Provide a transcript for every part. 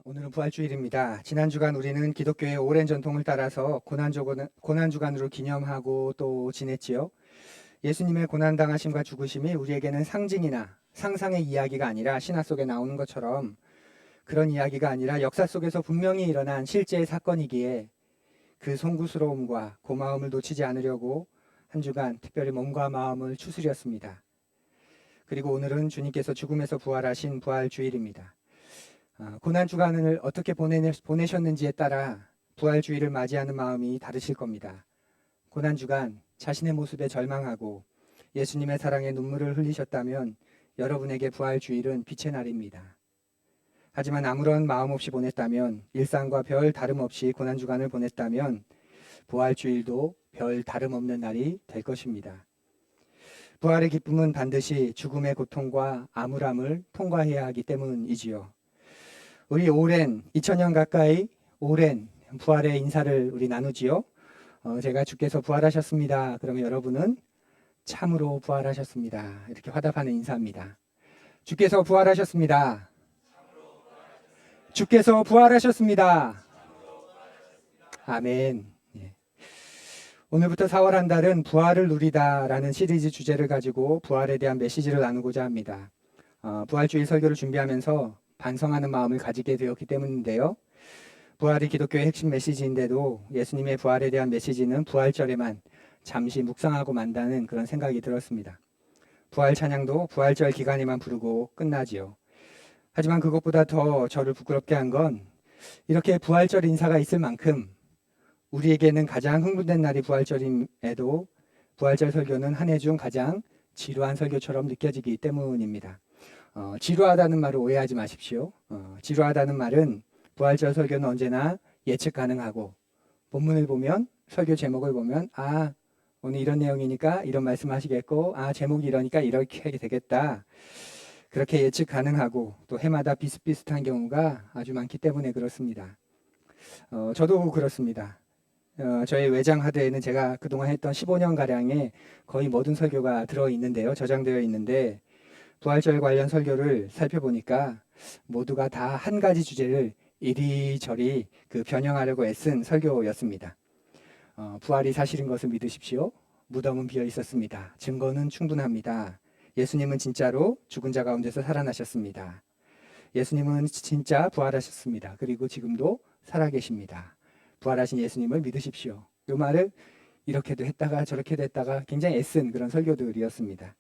오늘은 부활주일입니다. 지난 주간 우리는 기독교의 오랜 전통을 따라서 고난주간으로 기념하고 또 지냈지요. 예수님의 고난당하심과 죽으심이 우리에게는 상징이나 상상의 이야기가 아니라 신화 속에 나오는 것처럼 그런 이야기가 아니라 역사 속에서 분명히 일어난 실제의 사건이기에 그 송구스러움과 고마움을 놓치지 않으려고 한 주간 특별히 몸과 마음을 추스렸습니다. 그리고 오늘은 주님께서 죽음에서 부활하신 부활주일입니다. 고난주간을 어떻게 보내셨는지에 따라 부활주일을 맞이하는 마음이 다르실 겁니다. 고난주간 자신의 모습에 절망하고 예수님의 사랑에 눈물을 흘리셨다면 여러분에게 부활주일은 빛의 날입니다. 하지만 아무런 마음 없이 보냈다면, 일상과 별 다름없이 고난주간을 보냈다면 부활주일도 별 다름없는 날이 될 것입니다. 부활의 기쁨은 반드시 죽음의 고통과 암울함을 통과해야 하기 때문이지요. 우리 오랜 2000년 가까이 오랜 부활의 인사를 우리 나누지요. 제가 주께서 부활하셨습니다. 그러면 여러분은 참으로 부활하셨습니다. 이렇게 화답하는 인사입니다. 주께서 부활하셨습니다. 주께서 부활하셨습니다. 아멘. 예. 오늘부터 4월 한 달은 부활을 누리다라는 시리즈 주제를 가지고 부활에 대한 메시지를 나누고자 합니다. 부활주일 설교를 준비하면서 반성하는 마음을 가지게 되었기 때문인데요. 부활이 기독교의 핵심 메시지인데도 예수님의 부활에 대한 메시지는 부활절에만 잠시 묵상하고 만다는 그런 생각이 들었습니다. 부활 찬양도 부활절 기간에만 부르고 끝나지요. 하지만 그것보다 더 저를 부끄럽게 한 건 이렇게 부활절 인사가 있을 만큼 우리에게는 가장 흥분된 날이 부활절임에도 부활절 설교는 한 해 중 가장 지루한 설교처럼 느껴지기 때문입니다. 지루하다는 말을 오해하지 마십시오. 지루하다는 말은 부활절 설교는 언제나 예측 가능하고 본문을 보면 설교 제목을 보면 오늘 이런 내용이니까 이런 말씀하시겠고 제목이 이러니까 이렇게 하게 되겠다. 그렇게 예측 가능하고 또 해마다 비슷비슷한 경우가 아주 많기 때문에 그렇습니다. 저도 그렇습니다. 저의 외장 하드에는 제가 그동안 했던 15년가량의 거의 모든 설교가 들어있는데요. 저장되어 있는데 부활절 관련 설교를 살펴보니까 모두가 다 한 가지 주제를 이리저리 변형하려고 애쓴 설교였습니다. 부활이 사실인 것을 믿으십시오. 무덤은 비어 있었습니다. 증거는 충분합니다. 예수님은 진짜로 죽은 자 가운데서 살아나셨습니다. 예수님은 진짜 부활하셨습니다. 그리고 지금도 살아계십니다. 부활하신 예수님을 믿으십시오. 이 말을 이렇게도 했다가 저렇게도 했다가 굉장히 애쓴 그런 설교들이었습니다.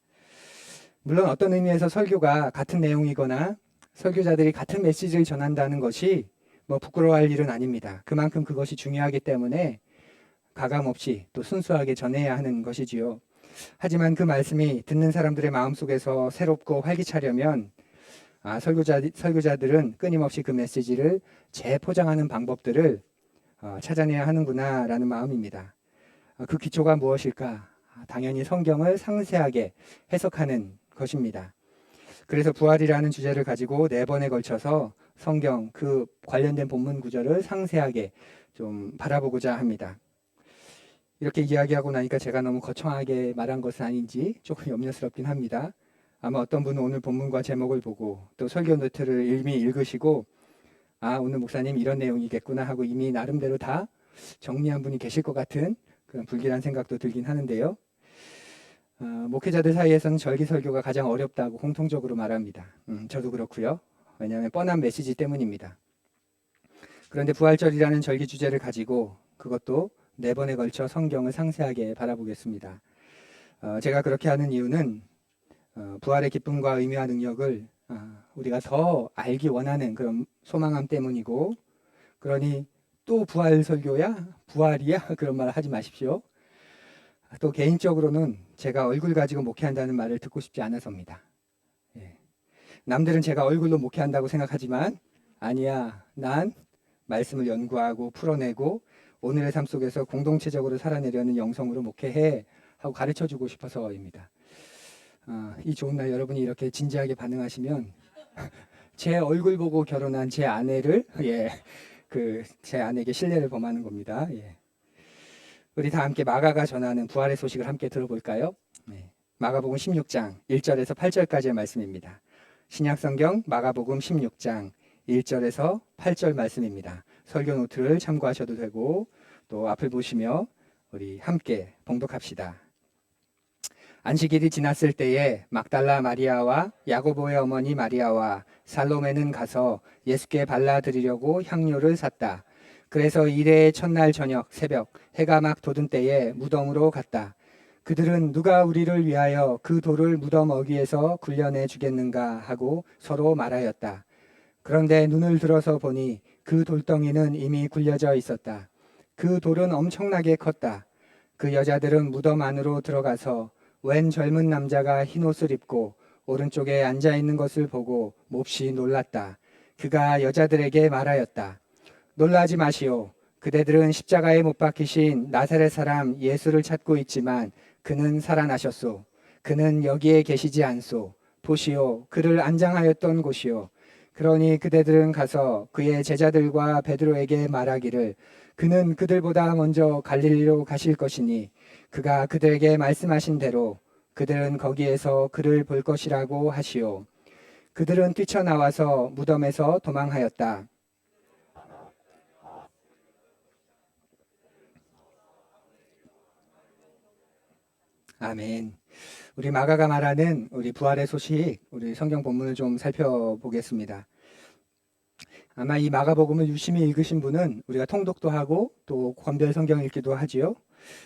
물론 어떤 의미에서 설교가 같은 내용이거나 설교자들이 같은 메시지를 전한다는 것이 부끄러워할 일은 아닙니다. 그만큼 그것이 중요하기 때문에 가감없이 또 순수하게 전해야 하는 것이지요. 하지만 그 말씀이 듣는 사람들의 마음속에서 새롭고 활기차려면 설교자들은 끊임없이 그 메시지를 재포장하는 방법들을 찾아내야 하는구나 라는 마음입니다. 그 기초가 무엇일까? 당연히 성경을 상세하게 해석하는 것입니다. 그래서 부활이라는 주제를 가지고 4번에 걸쳐서 성경 그 관련된 본문 구절을 상세하게 좀 바라보고자 합니다. 이렇게 이야기하고 나니까 제가 너무 거창하게 말한 것은 아닌지 조금 염려스럽긴 합니다. 아마 어떤 분은 오늘 본문과 제목을 보고 또 설교 노트를 이미 읽으시고 오늘 목사님 이런 내용이겠구나 하고 이미 나름대로 다 정리한 분이 계실 것 같은 그런 불길한 생각도 들긴 하는데요. 목회자들 사이에서는 절기 설교가 가장 어렵다고 공통적으로 말합니다. 저도 그렇고요. 왜냐하면 뻔한 메시지 때문입니다. 그런데 부활절이라는 절기 주제를 가지고 그것도 4번에 걸쳐 성경을 상세하게 바라보겠습니다. 제가 그렇게 하는 이유는 부활의 기쁨과 의미와 능력을 우리가 더 알기 원하는 그런 소망함 때문이고, 그러니 또 부활 설교야? 부활이야? 그런 말 하지 마십시오. 또 개인적으로는 제가 얼굴 가지고 목회한다는 말을 듣고 싶지 않아서입니다. 남들은 제가 얼굴로 목회한다고 생각하지만 아니야, 난 말씀을 연구하고 풀어내고 오늘의 삶 속에서 공동체적으로 살아내려는 영성으로 목회해 하고 가르쳐주고 싶어서입니다. 이 좋은 날 여러분이 이렇게 진지하게 반응하시면 제 얼굴 보고 결혼한 제 아내를 제 아내에게 신뢰를 범하는 겁니다. 우리 다 함께 마가가 전하는 부활의 소식을 함께 들어볼까요? 마가복음 16장 1절에서 8절까지의 말씀입니다. 신약성경 마가복음 16장 1절에서 8절 말씀입니다. 설교 노트를 참고하셔도 되고 또 앞을 보시며 우리 함께 봉독합시다. 안식일이 지났을 때에 막달라 마리아와 야고보의 어머니 마리아와 살로메는 가서 예수께 발라드리려고 향료를 샀다. 그래서 일해의 첫날 저녁 새벽 해가 막 돋은 때에 무덤으로 갔다. 그들은 누가 우리를 위하여 그 돌을 무덤 어귀에서 굴려내 주겠는가 하고 서로 말하였다. 그런데 눈을 들어서 보니 그 돌덩이는 이미 굴려져 있었다. 그 돌은 엄청나게 컸다. 그 여자들은 무덤 안으로 들어가서 웬 젊은 남자가 흰옷을 입고 오른쪽에 앉아 있는 것을 보고 몹시 놀랐다. 그가 여자들에게 말하였다. 놀라지 마시오. 그대들은 십자가에 못 박히신 나사렛 사람 예수를 찾고 있지만 그는 살아나셨소. 그는 여기에 계시지 않소. 보시오. 그를 안장하였던 곳이오. 그러니 그대들은 가서 그의 제자들과 베드로에게 말하기를 그는 그들보다 먼저 갈릴리로 가실 것이니 그가 그들에게 말씀하신 대로 그들은 거기에서 그를 볼 것이라고 하시오. 그들은 뛰쳐나와서 무덤에서 도망하였다. 아멘. 우리 마가가 말하는 우리 부활의 소식, 우리 성경 본문을 좀 살펴보겠습니다. 아마 이 마가복음을 유심히 읽으신 분은 우리가 통독도 하고 또 권별 성경 읽기도 하지요.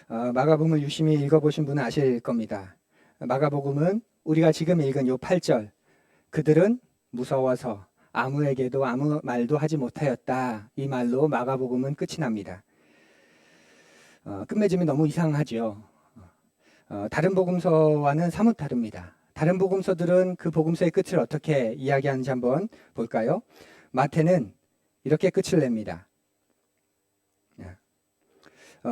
마가복음을 유심히 읽어보신 분은 아실 겁니다. 마가복음은 우리가 지금 읽은 요 8절, 그들은 무서워서 아무에게도 아무 말도 하지 못하였다. 이 말로 마가복음은 끝이 납니다. 끝맺음이 너무 이상하죠. 다른 복음서와는 사뭇 다릅니다. 다른 복음서들은 그 복음서의 끝을 어떻게 이야기하는지 한번 볼까요? 마태는 이렇게 끝을 냅니다.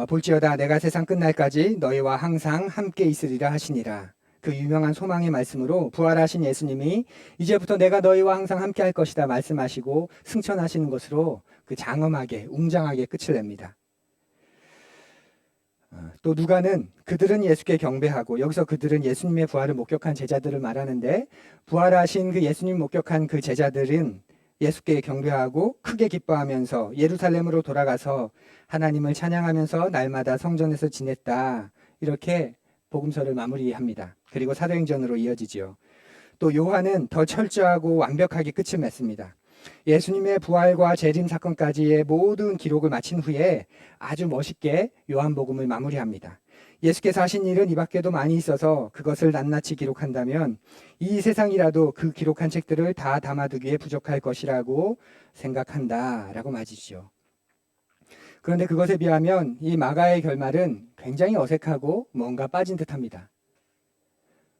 볼지어다 내가 세상 끝날까지 너희와 항상 함께 있으리라 하시니라. 그 유명한 소망의 말씀으로 부활하신 예수님이 이제부터 내가 너희와 항상 함께 할 것이다 말씀하시고 승천하시는 것으로 그 장엄하게 웅장하게 끝을 냅니다. 또 누가는 그들은 예수께 경배하고, 여기서 그들은 예수님의 부활을 목격한 제자들을 말하는데, 부활하신 그 예수님 목격한 그 제자들은 예수께 경배하고 크게 기뻐하면서 예루살렘으로 돌아가서 하나님을 찬양하면서 날마다 성전에서 지냈다. 이렇게 복음서를 마무리합니다. 그리고 사도행전으로 이어지지요. 또 요한은 더 철저하고 완벽하게 끝을 맺습니다. 예수님의 부활과 재림 사건까지의 모든 기록을 마친 후에 아주 멋있게 요한복음을 마무리합니다. 예수께서 하신 일은 이 밖에도 많이 있어서 그것을 낱낱이 기록한다면 이 세상이라도 그 기록한 책들을 다 담아두기에 부족할 것이라고 생각한다 라고 맞이죠. 그런데 그것에 비하면 이 마가의 결말은 굉장히 어색하고 뭔가 빠진 듯합니다.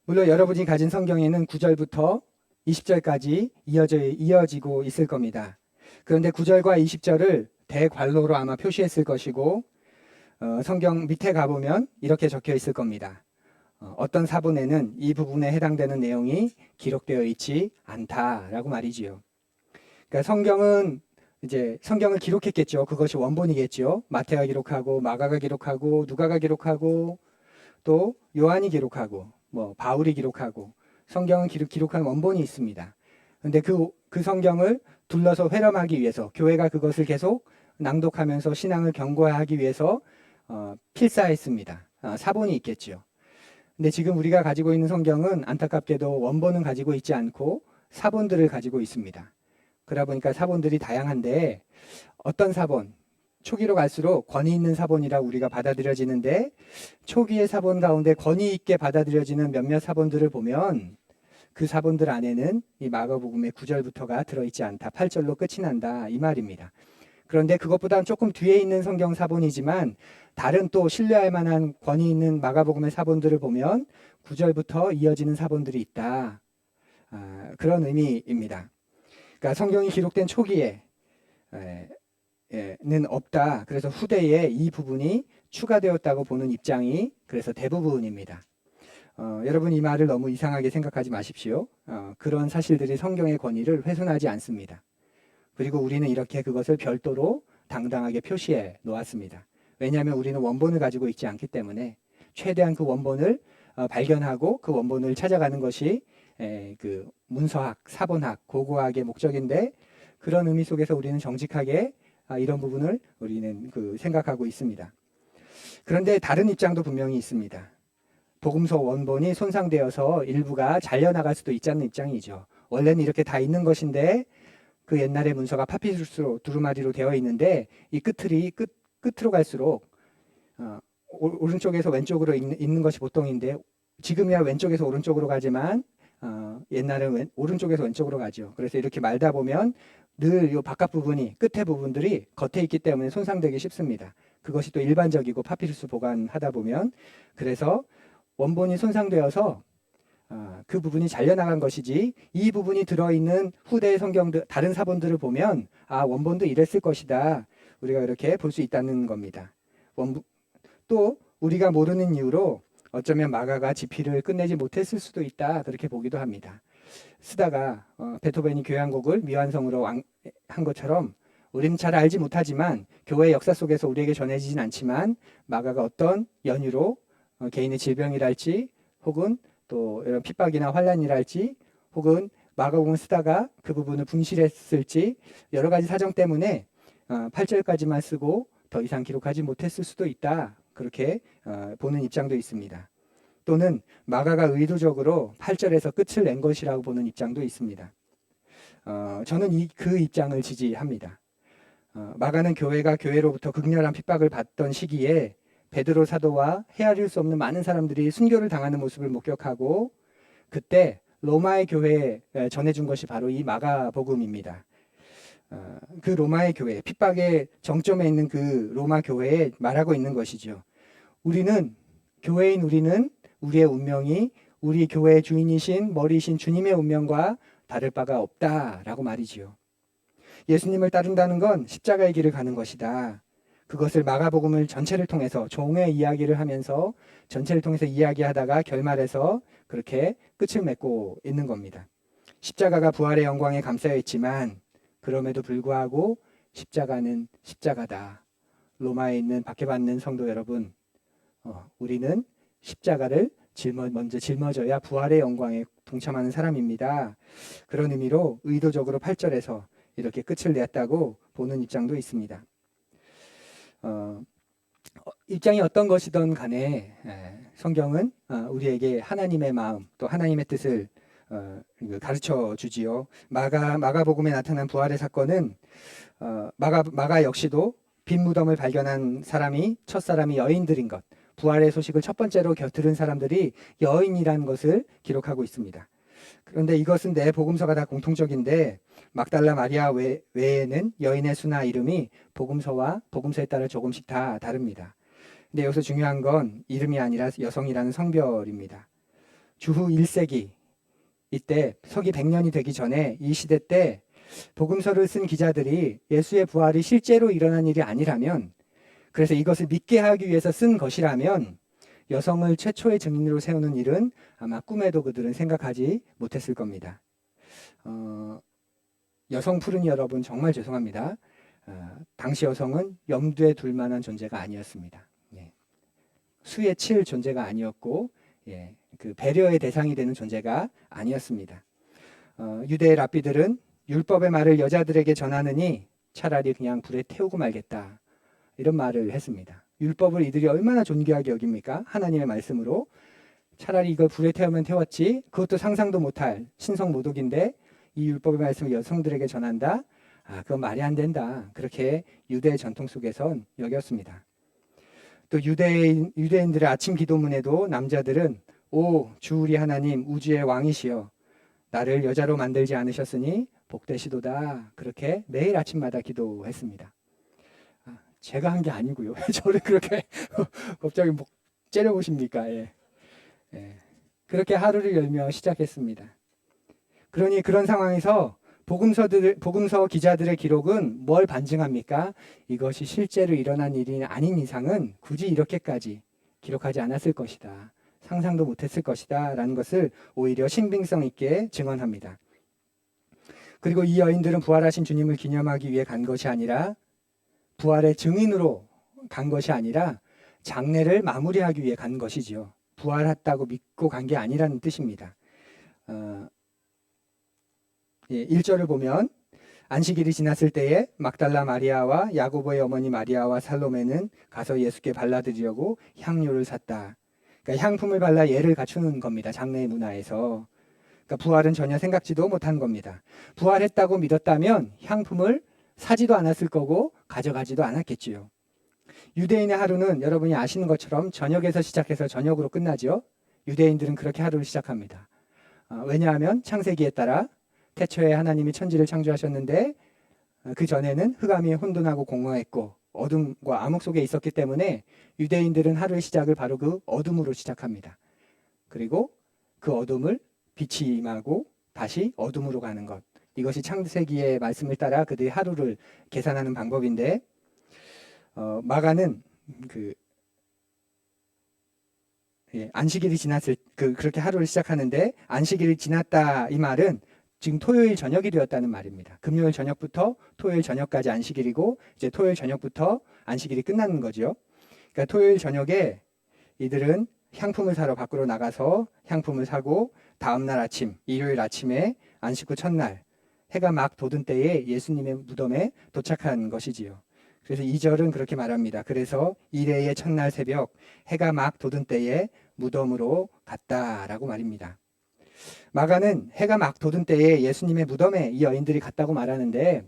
물론 여러분이 가진 성경에는 9절부터 20절까지 이어지고 있을 겁니다. 그런데 9절과 20절을 대괄호로 아마 표시했을 것이고 성경 밑에 가보면 이렇게 적혀 있을 겁니다. 어떤 사본에는 이 부분에 해당되는 내용이 기록되어 있지 않다라고 말이지요. 그러니까 성경을 기록했겠죠. 그것이 원본이겠죠. 마태가 기록하고 마가가 기록하고 누가가 기록하고 또 요한이 기록하고 바울이 기록하고 성경은 기록한 원본이 있습니다. 그런데 그 성경을 둘러서 회람하기 위해서 교회가 그것을 계속 낭독하면서 신앙을 견고하기 위해서 필사했습니다. 사본이 있겠죠. 근데 지금 우리가 가지고 있는 성경은 안타깝게도 원본은 가지고 있지 않고 사본들을 가지고 있습니다. 그러다 보니까 사본들이 다양한데 어떤 사본, 초기로 갈수록 권위 있는 사본이라 우리가 받아들여지는데 초기의 사본 가운데 권위 있게 받아들여지는 몇몇 사본들을 보면 그 사본들 안에는 이 마가복음의 9절부터가 들어있지 않다. 8절로 끝이 난다. 이 말입니다. 그런데 그것보다는 조금 뒤에 있는 성경 사본이지만 다른 또 신뢰할 만한 권위 있는 마가복음의 사본들을 보면 9절부터 이어지는 사본들이 있다. 그런 의미입니다. 그러니까 성경이 기록된 초기에 는 없다. 그래서 후대에 이 부분이 추가되었다고 보는 입장이 그래서 대부분입니다. 여러분 이 말을 너무 이상하게 생각하지 마십시오. 그런 사실들이 성경의 권위를 훼손하지 않습니다. 그리고 우리는 이렇게 그것을 별도로 당당하게 표시해 놓았습니다. 왜냐하면 우리는 원본을 가지고 있지 않기 때문에 최대한 그 원본을 발견하고 그 원본을 찾아가는 것이 그 문서학, 사본학, 고고학의 목적인데 그런 의미 속에서 우리는 정직하게 이런 부분을 우리는 생각하고 있습니다. 그런데 다른 입장도 분명히 있습니다. 복음서 원본이 손상되어서 일부가 잘려나갈 수도 있다는 입장이죠. 원래는 이렇게 다 있는 것인데 그 옛날의 문서가 파피루스로 두루마리로 되어 있는데 이 끝으로 갈수록 오른쪽에서 왼쪽으로 읽는 것이 보통인데 지금이야 왼쪽에서 오른쪽으로 가지만 옛날은 오른쪽에서 왼쪽으로 가죠. 그래서 이렇게 말다 보면 늘 이 바깥 부분이 끝에 부분들이 겉에 있기 때문에 손상되기 쉽습니다. 그것이 또 일반적이고 파피루스 보관하다 보면 그래서 원본이 손상되어서 그 부분이 잘려나간 것이지 이 부분이 들어있는 후대의 성경들 다른 사본들을 보면 원본도 이랬을 것이다. 우리가 이렇게 볼 수 있다는 겁니다. 또 우리가 모르는 이유로 어쩌면 마가가 지필을 끝내지 못했을 수도 있다. 그렇게 보기도 합니다. 쓰다가 베토벤이 교향곡을 미완성으로 한 것처럼 우리는 잘 알지 못하지만 교회 역사 속에서 우리에게 전해지진 않지만 마가가 어떤 연유로 개인의 질병이랄지 혹은 또 이런 핍박이나 환란이랄지 혹은 마가복음을 쓰다가 그 부분을 분실했을지 여러 가지 사정 때문에 8절까지만 쓰고 더 이상 기록하지 못했을 수도 있다. 그렇게 보는 입장도 있습니다. 또는 마가가 의도적으로 8절에서 끝을 낸 것이라고 보는 입장도 있습니다. 저는 그 입장을 지지합니다. 마가는 교회가 교회로부터 극렬한 핍박을 받던 시기에 베드로 사도와 헤아릴 수 없는 많은 사람들이 순교를 당하는 모습을 목격하고 그때 로마의 교회에 전해준 것이 바로 이 마가복음입니다. 그 로마의 교회, 핍박의 정점에 있는 그 로마 교회에 말하고 있는 것이죠. 우리는 우리의 운명이 우리 교회의 주인이신 머리이신 주님의 운명과 다를 바가 없다라고 말이지요. 예수님을 따른다는 건 십자가의 길을 가는 것이다. 그것을 마가복음을 전체를 통해서 종의 이야기를 하면서 전체를 통해서 이야기하다가 결말에서 그렇게 끝을 맺고 있는 겁니다. 십자가가 부활의 영광에 감싸여 있지만 그럼에도 불구하고 십자가는 십자가다. 로마에 있는 박해받는 성도 여러분, 우리는 십자가를 먼저 짊어져야 부활의 영광에 동참하는 사람입니다. 그런 의미로 의도적으로 8절에서 이렇게 끝을 냈다고 보는 입장도 있습니다. 입장이 어떤 것이든 간에 성경은 우리에게 하나님의 마음 또 하나님의 뜻을 가르쳐 주지요. 마가복음에 나타난 부활의 사건은 마가 역시도 빈 무덤을 발견한 첫 사람이 여인들인 것, 부활의 소식을 첫 번째로 들은 사람들이 여인이라는 것을 기록하고 있습니다. 그런데 이것은 내 복음서가 다 공통적인데 막달라 마리아 외에는 여인의 수나 이름이 복음서에 따라 조금씩 다 다릅니다. 근데 여기서 중요한 건 이름이 아니라 여성이라는 성별입니다. 주후 1세기 이때 서기 100년이 되기 전에 이 시대 때 복음서를 쓴 기자들이 예수의 부활이 실제로 일어난 일이 아니라면 그래서 이것을 믿게 하기 위해서 쓴 것이라면 여성을 최초의 증인으로 세우는 일은 아마 꿈에도 그들은 생각하지 못했을 겁니다. 여성 푸른이 여러분 정말 죄송합니다. 당시 여성은 염두에 둘 만한 존재가 아니었습니다. 수에 칠 존재가 아니었고 그 배려의 대상이 되는 존재가 아니었습니다. 유대의 랍비들은 율법의 말을 여자들에게 전하느니 차라리 그냥 불에 태우고 말겠다. 이런 말을 했습니다. 율법을 이들이 얼마나 존귀하게 여깁니까? 하나님의 말씀으로. 차라리 이걸 불에 태우면 태웠지. 그것도 상상도 못할 신성 모독인데 이 율법의 말씀을 여성들에게 전한다? 그건 말이 안 된다. 그렇게 유대의 전통 속에선 여겼습니다. 또 유대인들의 아침 기도문에도 남자들은 오 주 우리 하나님 우주의 왕이시여 나를 여자로 만들지 않으셨으니 복되시도다. 그렇게 매일 아침마다 기도했습니다. 제가 한 게 아니고요. 저를 그렇게 갑자기 째려보십니까? 그렇게 하루를 열며 시작했습니다. 그러니 그런 상황에서 복음서 기자들의 기록은 뭘 반증합니까? 이것이 실제로 일어난 일이 아닌 이상은 굳이 이렇게까지 기록하지 않았을 것이다. 상상도 못했을 것이다. 라는 것을 오히려 신빙성 있게 증언합니다. 그리고 이 여인들은 부활하신 주님을 기념하기 위해 간 것이 아니라 부활의 증인으로 간 것이 아니라 장례를 마무리하기 위해 간 것이지요. 부활했다고 믿고 간 게 아니라는 뜻입니다. 1절을 보면 안식일이 지났을 때에 막달라 마리아와 야고보의 어머니 마리아와 살로메는 가서 예수께 발라드리려고 향료를 샀다. 그러니까 향품을 발라 예를 갖추는 겁니다. 장래의 문화에서. 그러니까 부활은 전혀 생각지도 못한 겁니다. 부활했다고 믿었다면 향품을 사지도 않았을 거고 가져가지도 않았겠지요. 유대인의 하루는 여러분이 아시는 것처럼 저녁에서 시작해서 저녁으로 끝나죠. 유대인들은 그렇게 하루를 시작합니다. 왜냐하면 창세기에 따라 태초에 하나님이 천지를 창조하셨는데 그 전에는 흑암이 혼돈하고 공허했고 어둠과 암흑 속에 있었기 때문에 유대인들은 하루의 시작을 바로 그 어둠으로 시작합니다. 그리고 그 어둠을 빛이 임하고 다시 어둠으로 가는 것. 이것이 창세기의 말씀을 따라 그들이 하루를 계산하는 방법인데 마가는 안식일이 지났을 그렇게 하루를 시작하는데 안식일이 지났다 이 말은 지금 토요일 저녁이 되었다는 말입니다. 금요일 저녁부터 토요일 저녁까지 안식일이고 이제 토요일 저녁부터 안식일이 끝나는 거죠. 그러니까 토요일 저녁에 이들은 향품을 사러 밖으로 나가서 향품을 사고 다음날 아침 일요일 아침에 안식 후 첫날 해가 막 돋은 때에 예수님의 무덤에 도착한 것이지요. 그래서 2절은 그렇게 말합니다. 그래서 일해의 첫날 새벽 해가 막 돋은 때에 무덤으로 갔다라고 말입니다. 마가는 해가 막 돋은 때에 예수님의 무덤에 이 여인들이 갔다고 말하는데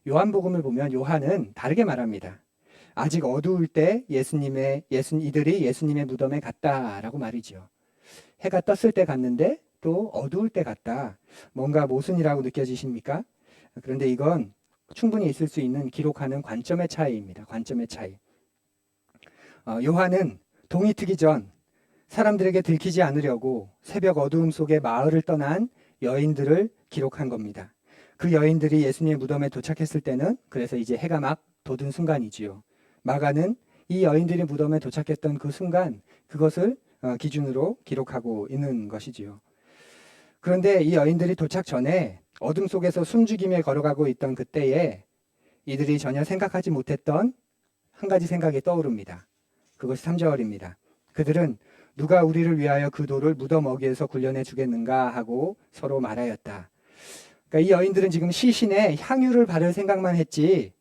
요한복음을 보면 요한은 다르게 말합니다. 아직 어두울 때 이들이 예수님의 무덤에 갔다라고 말이죠. 해가 떴을 때 갔는데 또 어두울 때 갔다. 뭔가 모순이라고 느껴지십니까? 그런데 이건 충분히 있을 수 있는 기록하는 관점의 차이입니다. 관점의 차이. 요한은 동이 트기 전 사람들에게 들키지 않으려고 새벽 어두움 속에 마을을 떠난 여인들을 기록한 겁니다. 그 여인들이 예수님의 무덤에 도착했을 때는 그래서 이제 해가 막 돋은 순간이지요. 마가는 이 여인들이 무덤에 도착했던 그 순간 그것을 기준으로 기록하고 있는 것이지요. 그런데 이 여인들이 도착 전에 어둠 속에서 숨죽이며 걸어가고 있던 그때에 이들이 전혀 생각하지 못했던 한 가지 생각이 떠오릅니다. 그것이 3절입니다. 그들은 누가 우리를 위하여 그 돌을 무덤 어귀에서 굴려내 주겠는가 하고 서로 말하였다. 그러니까 이 여인들은 지금 시신에 향유를 바를 생각만 했지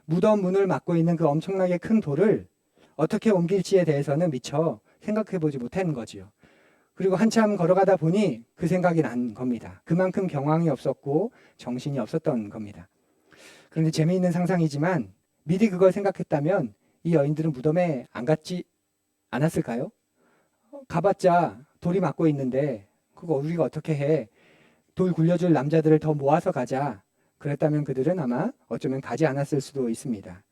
무덤 문을 막고 있는 그 엄청나게 큰 돌을 어떻게 옮길지에 대해서는 미처 생각해보지 못한 거지요. 그리고 한참 걸어가다 보니 그 생각이 난 겁니다. 그만큼 경황이 없었고 정신이 없었던 겁니다. 그런데 재미있는 상상이지만 미리 그걸 생각했다면 이 여인들은 무덤에 안 갔지 않았을까요? 가봤자 돌이 막고 있는데 그거 우리가 어떻게 해? 돌 굴려줄 남자들을 더 모아서 가자. 그랬다면 그들은 아마 어쩌면 가지 않았을 수도 있습니다.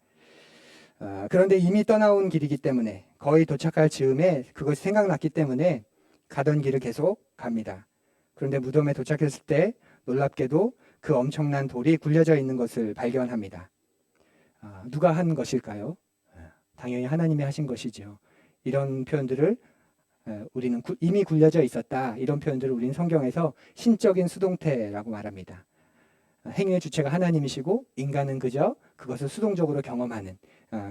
그런데 이미 떠나온 길이기 때문에 거의 도착할 즈음에 그것이 생각났기 때문에 가던 길을 계속 갑니다. 그런데 무덤에 도착했을 때 놀랍게도 그 엄청난 돌이 굴려져 있는 것을 발견합니다. 누가 한 것일까요? 당연히 하나님이 하신 것이죠. 이런 표현들을 우리는 이미 굴려져 있었다. 이런 표현들을 우리는 성경에서 신적인 수동태라고 말합니다. 행위의 주체가 하나님이시고 인간은 그저 그것을 수동적으로 경험하는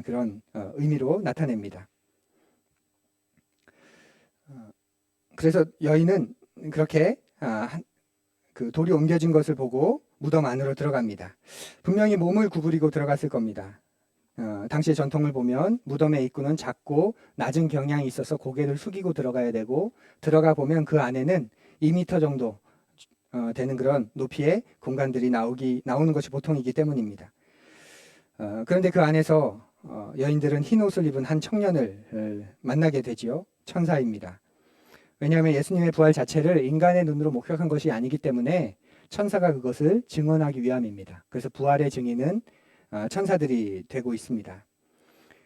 그런 의미로 나타냅니다. 그래서 여인은 그렇게 그 돌이 옮겨진 것을 보고 무덤 안으로 들어갑니다. 분명히 몸을 구부리고 들어갔을 겁니다. 당시의 전통을 보면 무덤의 입구는 작고 낮은 경향이 있어서 고개를 숙이고 들어가야 되고 들어가 보면 그 안에는 2m 정도 되는 그런 높이의 공간들이 나오는 것이 보통이기 때문입니다. 그런데 그 안에서 여인들은 흰 옷을 입은 한 청년을 만나게 되지요. 천사입니다. 왜냐하면 예수님의 부활 자체를 인간의 눈으로 목격한 것이 아니기 때문에 천사가 그것을 증언하기 위함입니다. 그래서 부활의 증인은 천사들이 되고 있습니다.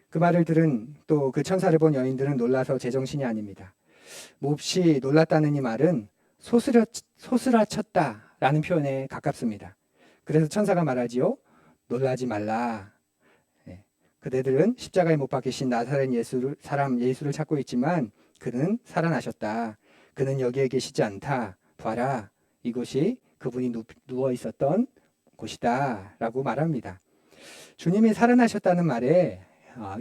그 말을 들은 또 그 천사를 본 여인들은 놀라서 제정신이 아닙니다. 몹시 놀랐다는 이 말은 소스라쳤다라는 표현에 가깝습니다. 그래서 천사가 말하지요. 놀라지 말라. 그대들은 십자가에 못 박히신 나사렛 사람 예수를 찾고 있지만 그는 살아나셨다. 그는 여기에 계시지 않다. 봐라. 이곳이 그분이 누워 있었던 곳이다. 라고 말합니다. 주님이 살아나셨다는 말에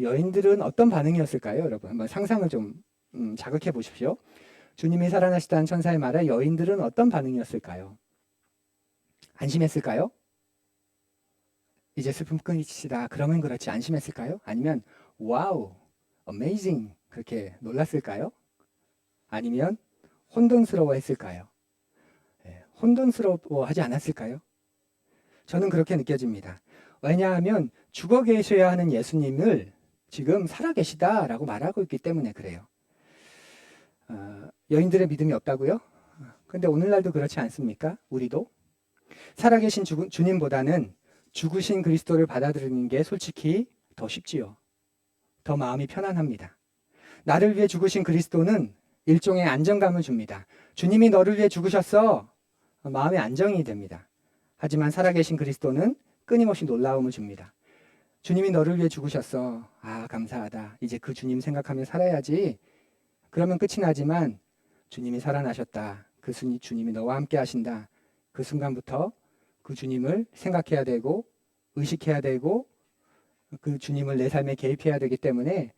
여인들은 어떤 반응이었을까요? 여러분 한번 상상을 좀 자극해 보십시오. 주님이 살아나셨다는 천사의 말에 여인들은 어떤 반응이었을까요? 안심했을까요? 이제 슬픔 끊이시다. 그러면 그렇지 안심했을까요? 아니면 와우, 어메이징 그렇게 놀랐을까요? 아니면 혼돈스러워했을까요? 혼돈스러워하지 않았을까요? 저는 그렇게 느껴집니다. 왜냐하면 죽어 계셔야 하는 예수님을 지금 살아계시다라고 말하고 있기 때문에 그래요. 여인들의 믿음이 없다고요? 근데 오늘날도 그렇지 않습니까? 우리도 살아계신 주님보다는 죽으신 그리스도를 받아들이는 게 솔직히 더 쉽지요. 더 마음이 편안합니다. 나를 위해 죽으신 그리스도는 일종의 안정감을 줍니다. 주님이 너를 위해 죽으셨어. 마음의 안정이 됩니다. 하지만 살아계신 그리스도는 끊임없이 놀라움을 줍니다. 주님이 너를 위해 죽으셨어. 아, 감사하다. 이제 그 주님 생각하며 살아야지. 그러면 끝이 나지만 주님이 살아나셨다. 그 주님이 너와 함께 하신다. 그 순간부터 그 주님을 생각해야 되고 의식해야 되고 그 주님을 내 삶에 개입해야 되기 때문에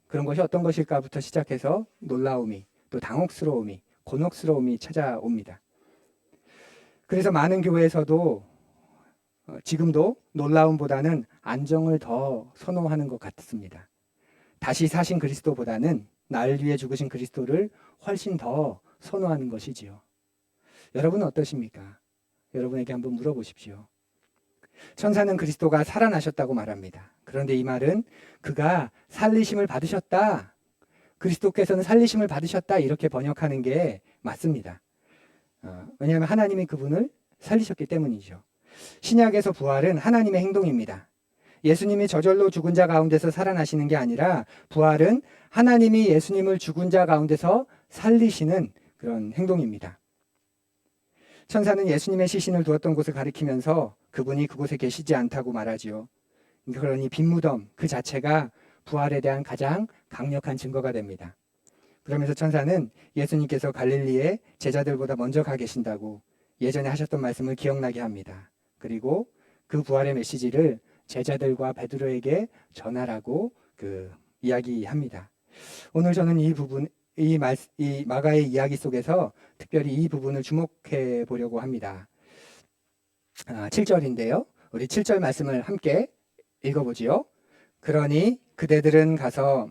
그런 것이 어떤 것일까부터 시작해서 놀라움이 또 당혹스러움이 곤혹스러움이 찾아옵니다. 그래서 많은 교회에서도 지금도 놀라움보다는 안정을 더 선호하는 것 같습니다. 다시 사신 그리스도보다는 나를 위해 죽으신 그리스도를 훨씬 더 선호하는 것이지요. 여러분은 어떠십니까? 여러분에게 한번 물어보십시오. 천사는 그리스도가 살아나셨다고 말합니다. 그런데 이 말은 그가 살리심을 받으셨다. 그리스도께서는 살리심을 받으셨다. 이렇게 번역하는 게 맞습니다. 왜냐하면 하나님이 그분을 살리셨기 때문이죠. 신약에서 부활은 하나님의 행동입니다. 예수님이 저절로 죽은 자 가운데서 살아나시는 게 아니라 부활은 하나님이 예수님을 죽은 자 가운데서 살리시는 그런 행동입니다. 천사는 예수님의 시신을 두었던 곳을 가리키면서 그분이 그곳에 계시지 않다고 말하지요. 그러니 빈 무덤 그 자체가 부활에 대한 가장 강력한 증거가 됩니다. 그러면서 천사는 예수님께서 갈릴리에 제자들보다 먼저 가 계신다고 예전에 하셨던 말씀을 기억나게 합니다. 그리고 그 부활의 메시지를 제자들과 베드로에게 전하라고 이야기합니다. 오늘 저는 이 마가의 이야기 속에서 특별히 이 부분을 주목해 보려고 합니다. 7절인데요. 우리 7절 말씀을 함께 읽어보지요. 그러니 그대들은 가서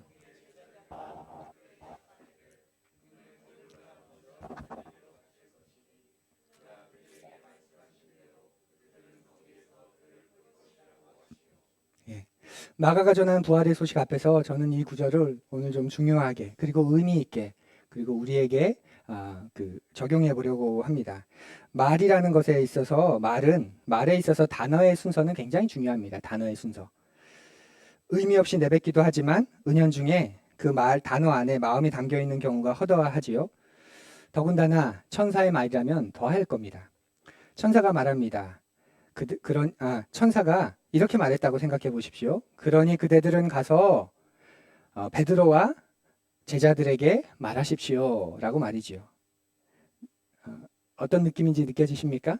마가가 전한 부활의 소식 앞에서 저는 이 구절을 오늘 좀 중요하게 그리고 의미 있게 그리고 우리에게 적용해 보려고 합니다. 말이라는 것에 있어서 말에 있어서 단어의 순서는 굉장히 중요합니다. 단어의 순서. 의미 없이 내뱉기도 하지만 은연중에 그 단어 안에 마음이 담겨 있는 경우가 허다하지요. 더군다나 천사의 말이라면 더 할 겁니다. 천사가 말합니다. 천사가 이렇게 말했다고 생각해 보십시오. 그러니 그대들은 가서 베드로와 제자들에게 말하십시오 라고 말이지요. 어떤 느낌인지 느껴지십니까?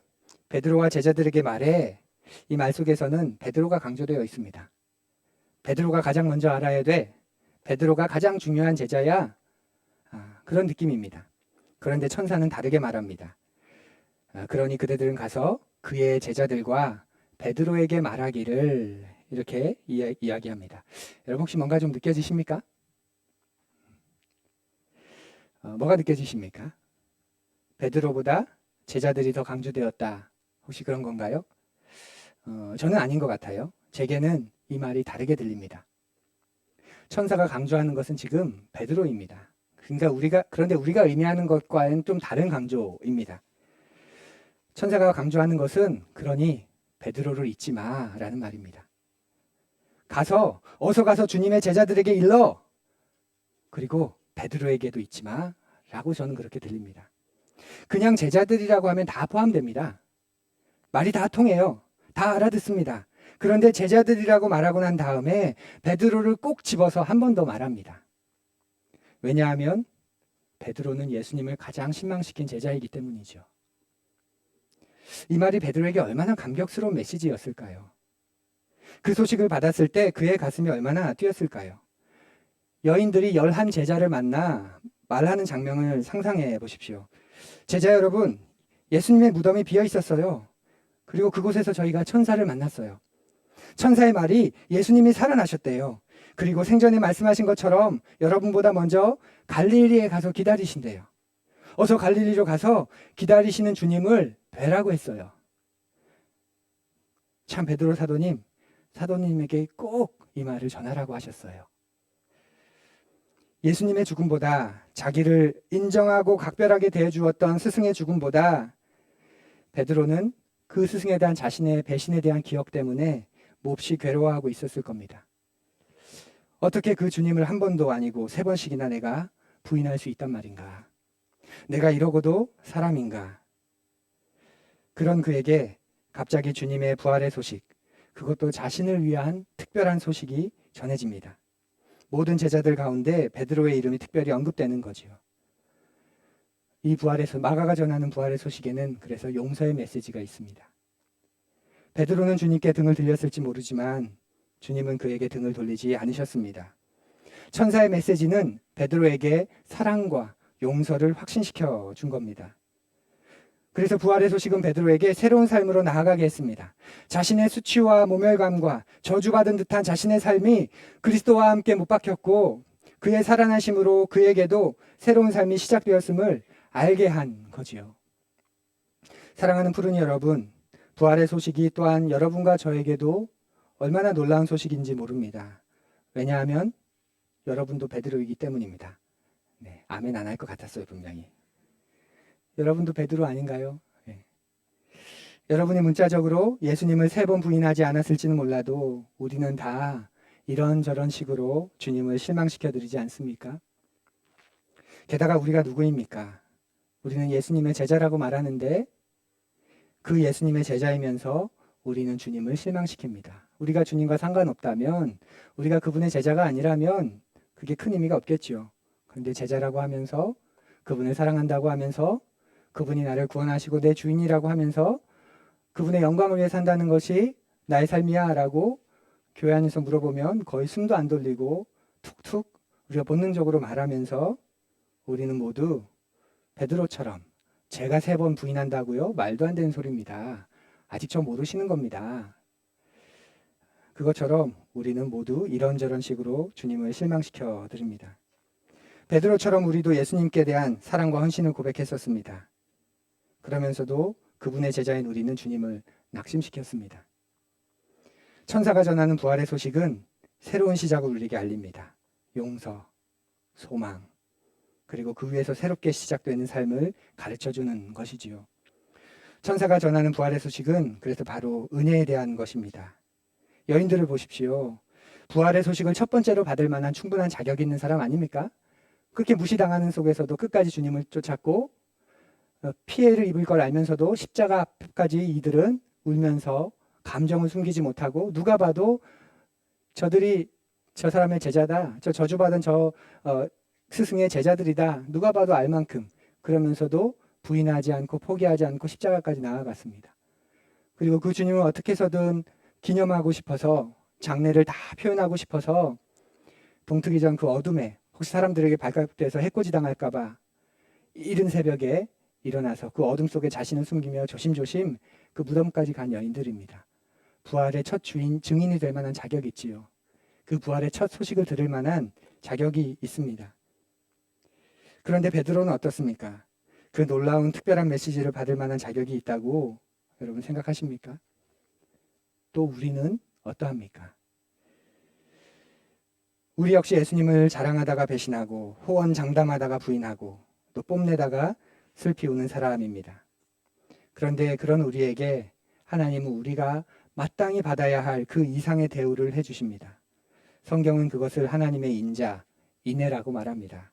베드로와 제자들에게 말해. 이 말 속에서는 베드로가 강조되어 있습니다. 베드로가 가장 먼저 알아야 돼. 베드로가 가장 중요한 제자야. 그런 느낌입니다. 그런데 천사는 다르게 말합니다. 그러니 그대들은 가서 그의 제자들과 베드로에게 말하기를 이렇게 이야기합니다. 여러분 혹시 뭔가 좀 느껴지십니까? 뭐가 느껴지십니까? 베드로보다 제자들이 더 강조되었다. 혹시 그런 건가요? 저는 아닌 것 같아요. 제게는 이 말이 다르게 들립니다. 천사가 강조하는 것은 지금 베드로입니다. 그런데 우리가 의미하는 것과는 좀 다른 강조입니다. 천사가 강조하는 것은 그러니 베드로를 잊지 마라는 말입니다. 어서 가서 주님의 제자들에게 일러. 그리고 베드로에게도 잊지 마라고 저는 그렇게 들립니다. 그냥 제자들이라고 하면 다 포함됩니다. 말이 다 통해요. 다 알아듣습니다. 그런데 제자들이라고 말하고 난 다음에 베드로를 꼭 집어서 한 번 더 말합니다. 왜냐하면 베드로는 예수님을 가장 실망시킨 제자이기 때문이죠. 이 말이 베드로에게 얼마나 감격스러운 메시지였을까요? 그 소식을 받았을 때 그의 가슴이 얼마나 뛰었을까요? 여인들이 11 제자를 만나 말하는 장면을 상상해 보십시오. 제자 여러분, 예수님의 무덤이 비어 있었어요. 그리고 그곳에서 저희가 천사를 만났어요. 천사의 말이 예수님이 살아나셨대요. 그리고 생전에 말씀하신 것처럼 여러분보다 먼저 갈릴리에 가서 기다리신대요. 어서 갈릴리로 가서 기다리시는 주님을 뵈라고 했어요. 참 베드로 사도님에게 꼭 이 말을 전하라고 하셨어요. 예수님의 죽음보다 자기를 인정하고 각별하게 대해주었던 스승의 죽음보다 베드로는 그 스승에 대한 자신의 배신에 대한 기억 때문에 몹시 괴로워하고 있었을 겁니다. 어떻게 그 주님을 한 번도 아니고 3번씩이나 내가 부인할 수 있단 말인가? 내가 이러고도 사람인가? 그런 그에게 갑자기 주님의 부활의 소식, 그것도 자신을 위한 특별한 소식이 전해집니다. 모든 제자들 가운데 베드로의 이름이 특별히 언급되는 거지요. 이 부활에서 마가가 전하는 부활의 소식에는 그래서 용서의 메시지가 있습니다. 베드로는 주님께 등을 들렸을지 모르지만 주님은 그에게 등을 돌리지 않으셨습니다. 천사의 메시지는 베드로에게 사랑과 용서를 확신시켜 준 겁니다. 그래서 부활의 소식은 베드로에게 새로운 삶으로 나아가게 했습니다. 자신의 수치와 모멸감과 저주받은 듯한 자신의 삶이 그리스도와 함께 못 박혔고 그의 살아나심으로 그에게도 새로운 삶이 시작되었음을 알게 한 거지요. 사랑하는 푸른이 여러분, 부활의 소식이 또한 여러분과 저에게도 얼마나 놀라운 소식인지 모릅니다. 왜냐하면 여러분도 베드로이기 때문입니다. 네, 아멘 안 할 것 같았어요, 분명히. 여러분도 베드로 아닌가요? 네. 여러분이 문자적으로 예수님을 3번 부인하지 않았을지는 몰라도 우리는 다 이런저런 식으로 주님을 실망시켜 드리지 않습니까? 게다가 우리가 누구입니까? 우리는 예수님의 제자라고 말하는데 그 예수님의 제자이면서 우리는 주님을 실망시킵니다. 우리가 주님과 상관없다면, 우리가 그분의 제자가 아니라면 그게 큰 의미가 없겠죠. 그런데 제자라고 하면서, 그분을 사랑한다고 하면서, 그분이 나를 구원하시고 내 주인이라고 하면서 그분의 영광을 위해 산다는 것이 나의 삶이야 라고 교회 안에서 물어보면 거의 숨도 안 돌리고 툭툭 우리가 본능적으로 말하면서 우리는 모두 베드로처럼 제가 3번 부인한다고요? 말도 안 되는 소리입니다. 아직 저 모르시는 겁니다. 그것처럼 우리는 모두 이런저런 식으로 주님을 실망시켜 드립니다. 베드로처럼 우리도 예수님께 대한 사랑과 헌신을 고백했었습니다. 그러면서도 그분의 제자인 우리는 주님을 낙심시켰습니다. 천사가 전하는 부활의 소식은 새로운 시작을 우리에게 알립니다. 용서, 소망, 그리고 그 위에서 새롭게 시작되는 삶을 가르쳐주는 것이지요. 천사가 전하는 부활의 소식은 그래서 바로 은혜에 대한 것입니다. 여인들을 보십시오. 부활의 소식을 첫 번째로 받을 만한 충분한 자격이 있는 사람 아닙니까? 그렇게 무시당하는 속에서도 끝까지 주님을 쫓았고 피해를 입을 걸 알면서도 십자가 앞까지 이들은 울면서 감정을 숨기지 못하고 누가 봐도 저들이 저 사람의 제자다, 저 저주받은 스승의 제자들이다, 누가 봐도 알 만큼 그러면서도 부인하지 않고 포기하지 않고 십자가까지 나아갔습니다. 그리고 그 주님을 어떻게 해서든 기념하고 싶어서 장례를 다 표현하고 싶어서 동트기 전 그 어둠에 혹시 사람들에게 발각돼서 해코지 당할까 봐 이른 새벽에 일어나서 그 어둠 속에 자신을 숨기며 조심조심 그 무덤까지 간 여인들입니다. 부활의 첫 증인이 될 만한 자격이 있지요. 그 부활의 첫 소식을 들을 만한 자격이 있습니다. 그런데 베드로는 어떻습니까? 그 놀라운 특별한 메시지를 받을 만한 자격이 있다고 여러분 생각하십니까? 또 우리는 어떠합니까? 우리 역시 예수님을 자랑하다가 배신하고 호언장담하다가 부인하고 또 뽐내다가 슬피 우는 사람입니다. 그런데 그런 우리에게 하나님은 우리가 마땅히 받아야 할 그 이상의 대우를 해주십니다. 성경은 그것을 하나님의 인자, 인애라고 말합니다.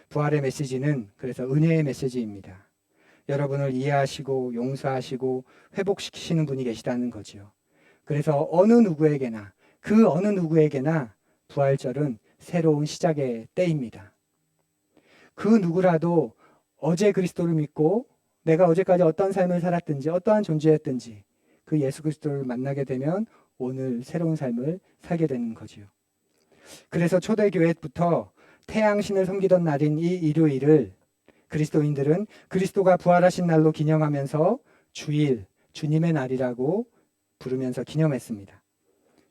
부활의 메시지는 그래서 은혜의 메시지입니다. 여러분을 이해하시고 용서하시고 회복시키시는 분이 계시다는 거지요. 그래서 어느 누구에게나 부활절은 새로운 시작의 때입니다. 그 누구라도 어제 그리스도를 믿고 내가 어제까지 어떤 삶을 살았든지 어떠한 존재였든지 그 예수 그리스도를 만나게 되면 오늘 새로운 삶을 살게 되는 거지요. 그래서 초대교회부터 태양신을 섬기던 날인 이 일요일을 그리스도인들은 그리스도가 부활하신 날로 기념하면서 주일, 주님의 날이라고 부르면서 기념했습니다.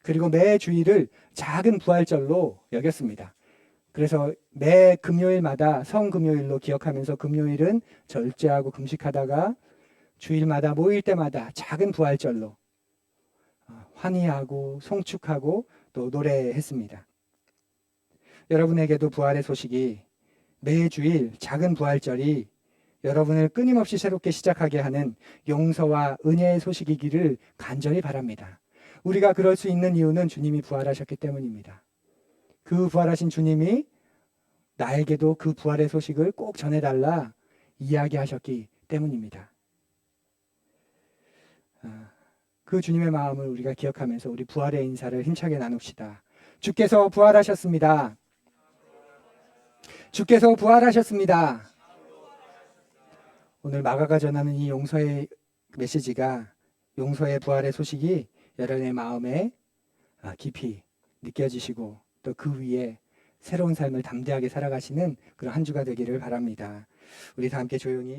그리고 매 주일을 작은 부활절로 여겼습니다. 그래서 매 금요일마다 성금요일로 기억하면서 금요일은 절제하고 금식하다가 주일마다 모일 때마다 작은 부활절로 환희하고 송축하고 또 노래했습니다. 여러분에게도 부활의 소식이 매주일 작은 부활절이 여러분을 끊임없이 새롭게 시작하게 하는 용서와 은혜의 소식이기를 간절히 바랍니다. 우리가 그럴 수 있는 이유는 주님이 부활하셨기 때문입니다. 그 부활하신 주님이 나에게도 그 부활의 소식을 꼭 전해달라 이야기하셨기 때문입니다. 그 주님의 마음을 우리가 기억하면서 우리 부활의 인사를 힘차게 나눕시다. 주께서 부활하셨습니다. 주께서 부활하셨습니다. 오늘 마가가 전하는 이 용서의 메시지가, 용서의 부활의 소식이 여러분의 마음에 깊이 느껴지시고 또 그 위에 새로운 삶을 담대하게 살아가시는 그런 한 주가 되기를 바랍니다. 우리 다 함께 조용히